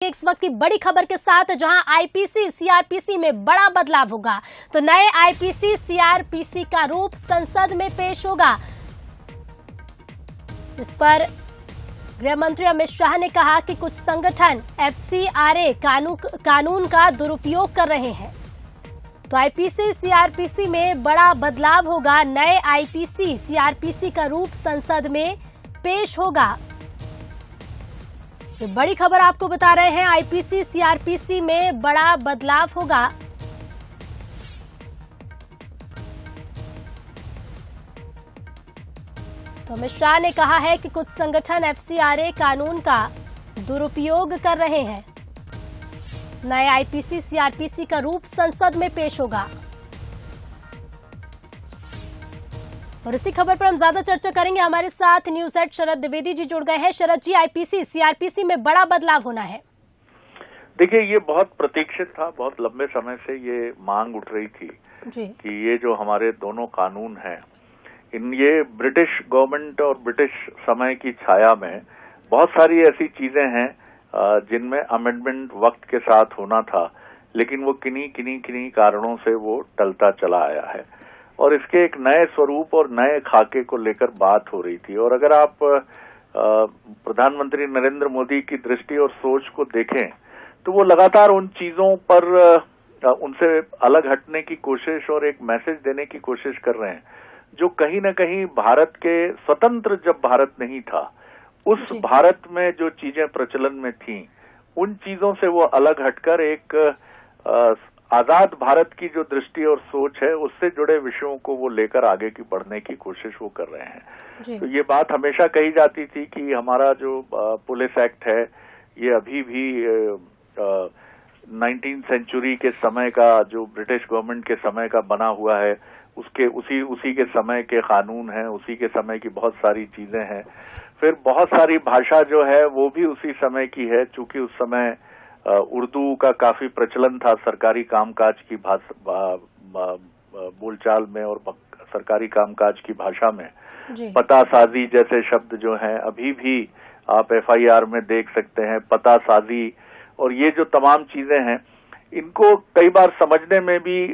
इस वक्त की बड़ी खबर के साथ, जहां आईपीसी सीआरपीसी में बड़ा बदलाव होगा। तो नए आईपीसी सीआरपीसी का रूप संसद में पेश होगा। इस पर गृह मंत्री अमित शाह ने कहा कि कुछ संगठन एफसीआरए कानून का दुरुपयोग कर रहे हैं। तो आईपीसी सीआरपीसी में बड़ा बदलाव होगा। नए आईपीसी सीआरपीसी का रूप संसद में पेश होगा। ये बड़ी खबर आपको बता रहे हैं, आईपीसी सीआरपीसी में बड़ा बदलाव होगा। तो अमित शाह ने कहा है कि कुछ संगठन एफसीआरए कानून का दुरुपयोग कर रहे हैं। नए आईपीसी सीआरपीसी का रूप संसद में पेश होगा। और इसी खबर पर हम ज्यादा चर्चा करेंगे। हमारे साथ न्यूज हेड शरद द्विवेदी जी जुड़ गए हैं। शरद जी, आईपीसी सीआरपीसी में बड़ा बदलाव होना है। देखिए, ये बहुत प्रतीक्षित था। बहुत लंबे समय से ये मांग उठ रही थी कि ये जो हमारे दोनों कानून हैं, ये ब्रिटिश गवर्नमेंट और ब्रिटिश समय की छाया में बहुत सारी ऐसी चीजें हैं जिनमें अमेंडमेंट वक्त के साथ होना था, लेकिन वो किन्हीं कारणों से वो टलता चला आया है और इसके एक नए स्वरूप और नए खाके को लेकर बात हो रही थी। और अगर आप प्रधानमंत्री नरेंद्र मोदी की दृष्टि और सोच को देखें तो वो लगातार उन चीजों पर उनसे अलग हटने की कोशिश और एक मैसेज देने की कोशिश कर रहे हैं जो कहीं न कहीं भारत के स्वतंत्र जब भारत नहीं था उस भारत में जो चीजें प्रचलन में थीं, उन चीजों से वो अलग हटकर एक आजाद भारत की जो दृष्टि और सोच है उससे जुड़े विषयों को वो लेकर आगे की बढ़ने की कोशिश वो कर रहे हैं। तो ये बात हमेशा कही जाती थी कि हमारा जो पुलिस एक्ट है ये अभी भी 19th सेंचुरी के समय का, जो ब्रिटिश गवर्नमेंट के समय का बना हुआ है, उसके उसी के समय के कानून हैं, उसी के समय की बहुत सारी चीजें हैं। फिर बहुत सारी भाषा जो है वो भी उसी समय की है, चूंकि उस समय उर्दू का काफी प्रचलन था सरकारी कामकाज की बोलचाल में और सरकारी कामकाज की भाषा में। पतासाजी जैसे शब्द जो हैं अभी भी आप एफआईआर में देख सकते हैं, पतासाजी। और ये जो तमाम चीजें हैं इनको कई बार समझने में भी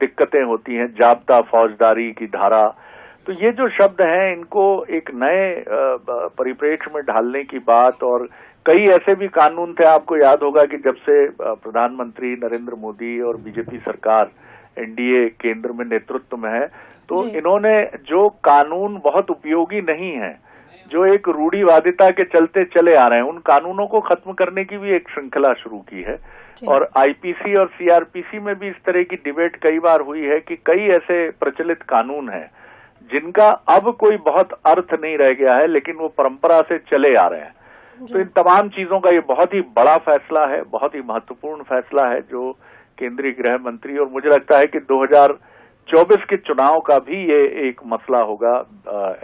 दिक्कतें होती हैं। जाब्ता फौजदारी की धारा, तो ये जो शब्द हैं इनको एक नए परिप्रेक्ष्य में ढालने की बात। और कई ऐसे भी कानून थे, आपको याद होगा कि जब से प्रधानमंत्री नरेंद्र मोदी और बीजेपी सरकार एनडीए केंद्र में नेतृत्व में है, तो इन्होंने जो कानून बहुत उपयोगी नहीं है, जो एक रूढ़िवादिता के चलते चले आ रहे हैं, उन कानूनों को खत्म करने की भी एक श्रृंखला शुरू की है। और आईपीसी और सीआरपीसी में भी इस तरह की डिबेट कई बार हुई है कि कई ऐसे प्रचलित कानून हैं जिनका अब कोई बहुत अर्थ नहीं रह गया है, लेकिन वो परंपरा से चले आ रहे हैं। तो इन तमाम चीजों का ये बहुत ही बड़ा फैसला है, बहुत ही महत्वपूर्ण फैसला है जो केंद्रीय गृह मंत्री, और मुझे लगता है कि 2024 के चुनाव का भी ये एक मसला होगा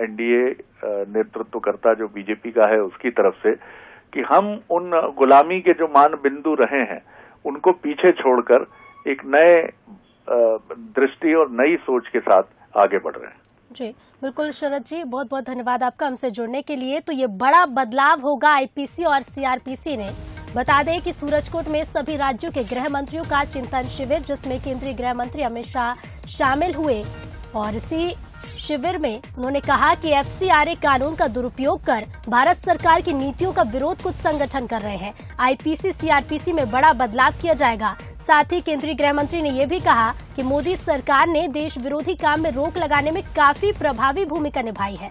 एनडीए नेतृत्वकर्ता जो बीजेपी का है उसकी तरफ से, कि हम उन गुलामी के जो मान बिंदु रहे हैं उनको पीछे छोड़कर एक नए दृष्टि और नई सोच के साथ आगे बढ़ रहे हैं। जी बिल्कुल शरद जी, बहुत बहुत धन्यवाद आपका हमसे जुड़ने के लिए। तो ये बड़ा बदलाव होगा आईपीसी और सीआरपीसी ने। बता दें कि सूरजकोट में सभी राज्यों के गृह मंत्रियों का चिंतन शिविर, जिसमें केंद्रीय गृह मंत्री अमित शाह शामिल हुए, और इसी शिविर में उन्होंने कहा कि एफसीआरए कानून का दुरुपयोग कर भारत सरकार की नीतियों का विरोध कुछ संगठन कर रहे हैं। आईपीसी सीआरपीसी में बड़ा बदलाव किया जाएगा। साथ ही केंद्रीय गृह मंत्री ने यह भी कहा कि मोदी सरकार ने देश विरोधी काम में रोक लगाने में काफी प्रभावी भूमिका निभाई है।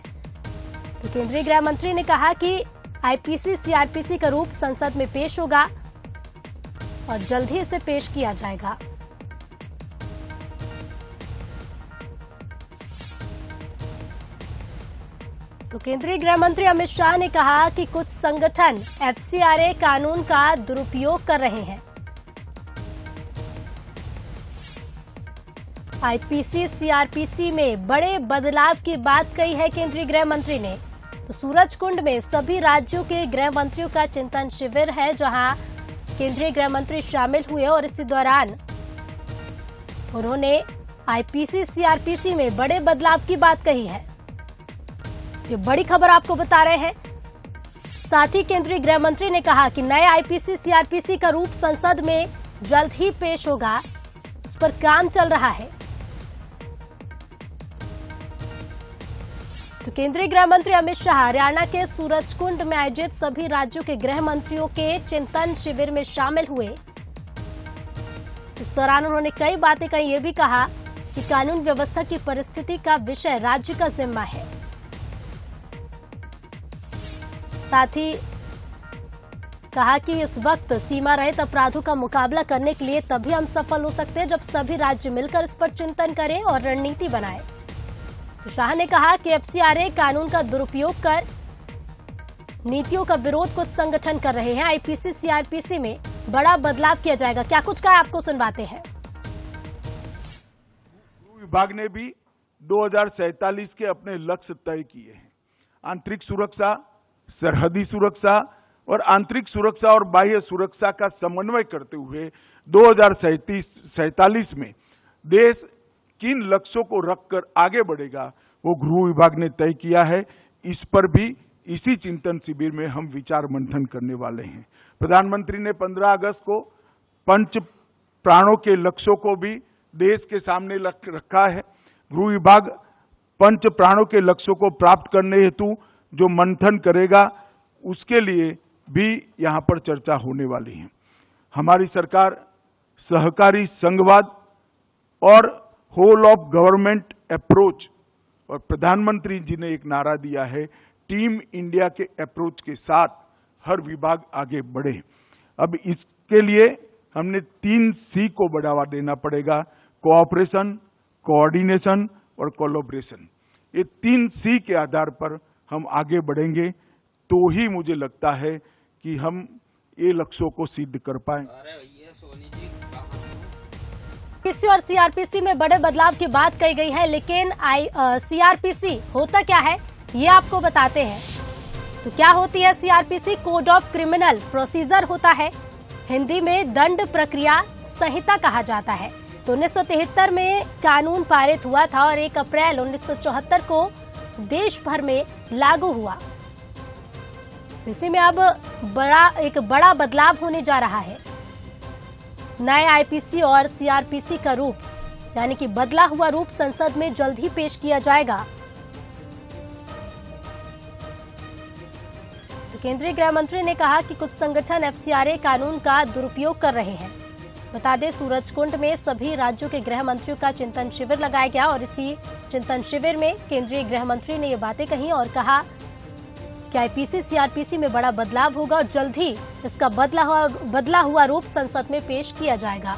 तो केंद्रीय गृह मंत्री ने कहा कि आईपीसी सीआरपीसी का रूप संसद में पेश होगा और जल्द ही इसे पेश किया जाएगा। तो केंद्रीय गृह मंत्री अमित शाह ने कहा कि कुछ संगठन एफसीआरए कानून का दुरुपयोग कर रहे हैं। आईपीसी सीआरपीसी में बड़े बदलाव की बात कही है केंद्रीय गृह मंत्री ने। तो सूरजकुंड में सभी राज्यों के गृह मंत्रियों का चिंतन शिविर है, जहां केंद्रीय गृह मंत्री शामिल हुए और इसी दौरान उन्होंने आईपीसी सीआरपीसी में बड़े बदलाव की बात कही है। ये बड़ी खबर आपको बता रहे हैं। साथ ही केंद्रीय गृह मंत्री ने कहा कि नए आईपीसी सीआरपीसी का रूप संसद में जल्द ही पेश होगा, उस पर काम चल रहा है। तो केंद्रीय गृह मंत्री अमित शाह हरियाणा के सूरजकुंड में आयोजित सभी राज्यों के गृह मंत्रियों के चिंतन शिविर में शामिल हुए। इस दौरान उन्होंने कई बातें कही। ये भी कहा कि कानून व्यवस्था की परिस्थिति का विषय राज्य का जिम्मा है। साथ ही कहा कि इस वक्त सीमा रहित अपराधों का मुकाबला करने के लिए तभी हम सफल हो सकते हैं जब सभी राज्य मिलकर इस पर चिंतन करें और रणनीति बनाएं। तो शाह ने कहा कि एफसीआरए कानून का दुरुपयोग कर नीतियों का विरोध कुछ संगठन कर रहे हैं। आईपीसी सीआरपीसी में बड़ा बदलाव किया जाएगा। क्या कुछ कहा आपको सुनवाते हैं। विभाग ने भी 2047 के अपने लक्ष्य तय किए हैं। आंतरिक सुरक्षा, सरहदी सुरक्षा और आंतरिक सुरक्षा और बाह्य सुरक्षा का समन्वय करते हुए 2047 में देश किन लक्ष्यों को रखकर आगे बढ़ेगा वो गृह विभाग ने तय किया है। इस पर भी इसी चिंतन शिविर में हम विचार मंथन करने वाले हैं। प्रधानमंत्री ने 15 अगस्त को पंच प्राणों के लक्ष्यों को भी देश के सामने रखा है। गृह विभाग पंच प्राणों के लक्ष्यों को प्राप्त करने हेतु जो मंथन करेगा उसके लिए भी यहाँ पर चर्चा होने वाली है। हमारी सरकार सहकारी संघवाद और होल ऑफ गवर्नमेंट अप्रोच और प्रधानमंत्री जी ने एक नारा दिया है, टीम इंडिया के अप्रोच के साथ हर विभाग आगे बढ़े। अब इसके लिए हमने 3 C को बढ़ावा देना पड़ेगा, कोऑपरेशन, कोऑर्डिनेशन और कोलैबोरेशन। ये 3 C के आधार पर हम आगे बढ़ेंगे तो ही मुझे लगता है कि हम ये लक्ष्यों को सिद्ध कर पाए। आईपीसी और सीआरपीसी में बड़े बदलाव की बात कही गई है, लेकिन सीआरपीसी होता क्या है ये आपको बताते हैं। तो क्या होती है CrPC? Code of criminal procedure होता है। हिंदी में दंड प्रक्रिया संहिता कहा जाता है। तो 1973 में कानून पारित हुआ था और 1 अप्रैल 1974 को देश भर में लागू हुआ। इसी में अब एक बड़ा बदलाव होने जा रहा है। नए आईपीसी और सीआरपीसी का रूप यानी कि बदला हुआ रूप संसद में जल्द ही पेश किया जाएगा। तो केंद्रीय गृह मंत्री ने कहा कि कुछ संगठन एफसीआरए कानून का दुरुपयोग कर रहे हैं। बता दें, सूरजकुंड में सभी राज्यों के गृह मंत्रियों का चिंतन शिविर लगाया गया और इसी चिंतन शिविर में केंद्रीय गृह मंत्री ने ये बातें कही और कहा कि आईपीसी सीआरपीसी में बड़ा बदलाव होगा और जल्द ही इसका बदला हुआ रूप संसद में पेश किया जाएगा।